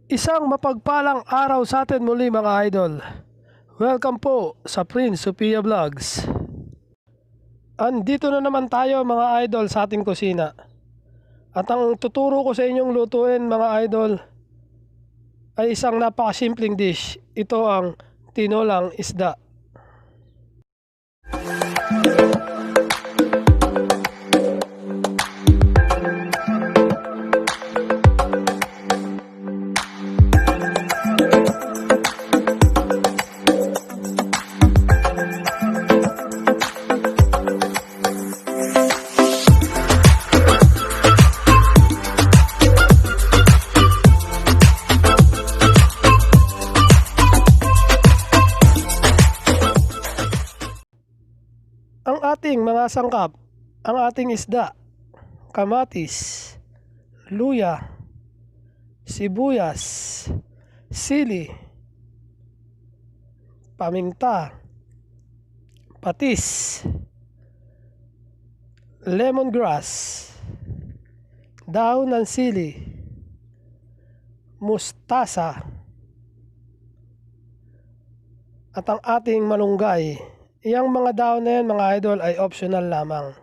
Isang mapagpalang araw sa atin muli mga idol. Welcome po sa Prince Sophia Vlogs. Andito na naman tayo mga idol sa ating kusina. At ang tuturo ko sa inyong lutuin mga idol ay isang napakasimpleng dish. Ito ang tinolang isda. Ang ating mga sangkap, ang ating isda, kamatis, luya, sibuyas, sili, paminta, patis, lemongrass, dahon ng sili, mustasa, at ang ating malunggay. Yang mga dahon na yan mga idol ay optional lamang.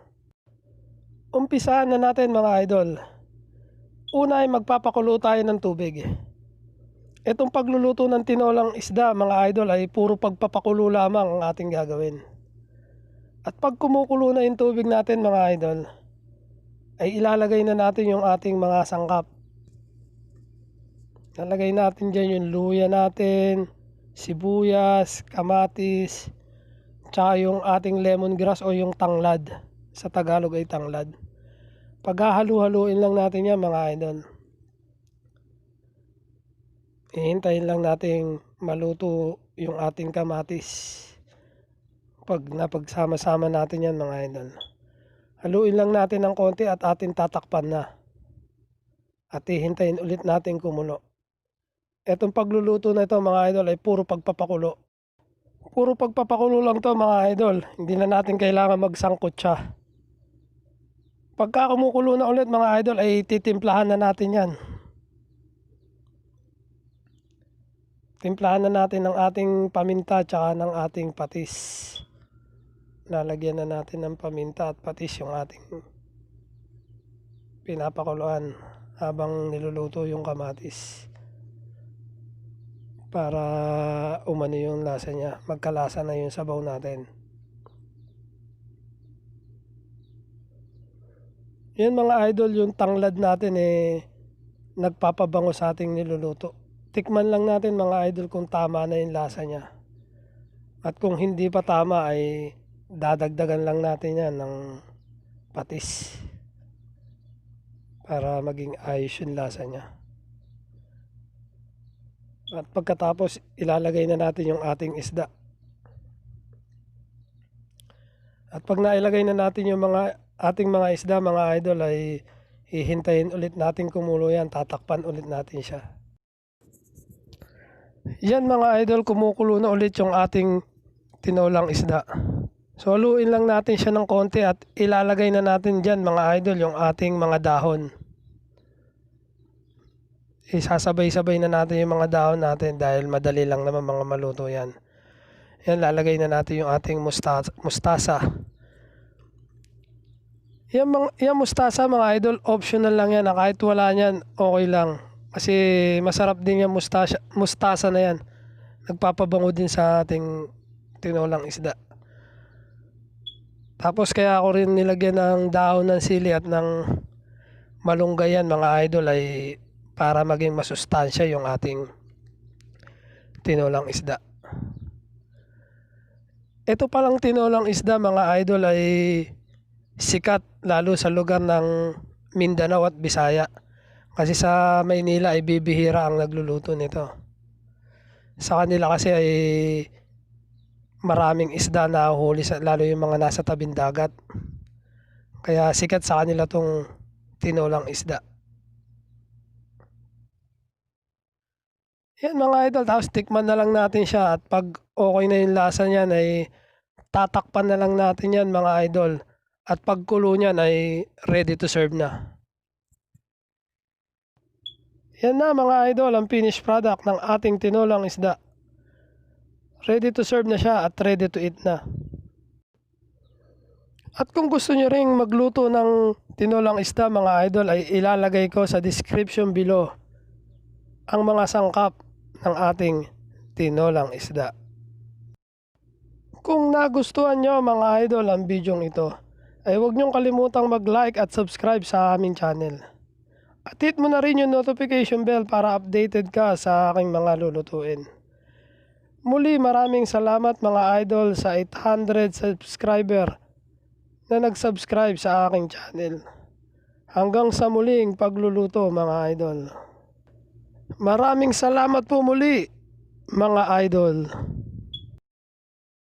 Umpisahan na natin mga idol. Una ay magpapakulo tayo ng tubig. Itong pagluluto ng tinolang isda mga idol ay puro pagpapakulo lamang ang ating gagawin. At pag kumukulo na yung tubig natin mga idol, ay ilalagay na natin yung ating mga sangkap. Lalagay natin dyan yung luya natin, sibuyas, kamatis, tsaka yung ating lemongrass o yung tanglad. Sa Tagalog ay tanglad. Paghahalu-haluin lang natin yan mga idol. Ihintayin lang natin maluto yung ating kamatis. Pag napagsama-sama natin yan mga idol, haluin lang natin ng konti at atin tatakpan na. At ihintayin ulit natin kumulo. Etong pagluluto na ito mga idol ay puro pagpapakulo. Puro pagpapakulo lang to mga idol. Hindi na natin kailangan magsangkot siya. Pagka kumukulo na ulit mga idol ay titimplahan na natin yan. Timplahan na natin ng ating paminta tsaka ng ating patis. Lalagyan na natin ng paminta at patis yung ating pinapakuluan habang niluluto yung kamatis. Para umano yung lasa niya, magkalasa na yung sabaw natin. Yan mga idol, yung tanglad natin nagpapabango sa ating niluluto. Tikman lang natin mga idol kung tama na yung lasa niya. At kung hindi pa tama ay dadagdagan lang natin yan ng patis para maging ayos yung lasa niya. At pagkatapos ilalagay na natin yung ating isda. At pag nailagay na natin yung ating mga isda mga idol ay hihintayin ulit natin kumulo yan. Tatakpan ulit natin siya. Yan mga idol, kumukulo na ulit yung ating tinolang isda. So haluin lang natin siya ng konti at ilalagay na natin dyan mga idol yung ating mga dahon. Isasabay-sabay na natin yung mga dahon natin dahil madali lang naman mga maluto yan. Yan, lalagay na natin yung ating mustasa. Yan mustasa mga idol, optional lang yan. Kahit wala yan, okay lang. Kasi masarap din yung mustasa na yan. Nagpapabango din sa ating tinolang isda. Tapos kaya ako rin nilagyan ng dahon ng sili at ng malunggay yan mga idol ay para maging masustansya yung ating tinolang isda. Ito palang tinolang isda mga idol ay sikat lalo sa lugar ng Mindanao at Bisaya. Kasi sa Maynila ay bibihira ang nagluluto nito. Sa kanila kasi ay maraming isda na huli lalo yung mga nasa tabing dagat. Kaya sikat sa kanila tong tinolang isda. Yan mga idol, tapos tikman na lang natin siya at pag okay na yung lasa niyan ay tatakpan na lang natin yan mga idol. At pagkulo niyan ay ready to serve na. Yan na mga idol ang finished product ng ating tinulang isda. Ready to serve na siya at ready to eat na. At kung gusto nyo ring magluto ng tinulang isda mga idol, ay ilalagay ko sa description below ang mga sangkap ng ating tinulang isda. Kung nagustuhan nyo mga idol ang video ito, ay huwag nyong kalimutang mag-like at subscribe sa aming channel. At hit mo na rin yung notification bell para updated ka sa aking mga lulutuin. Muli maraming salamat mga idol sa 800 subscriber na nag-subscribe sa aking channel. Hanggang sa muling pagluluto mga idol. Maraming salamat po muli mga idol.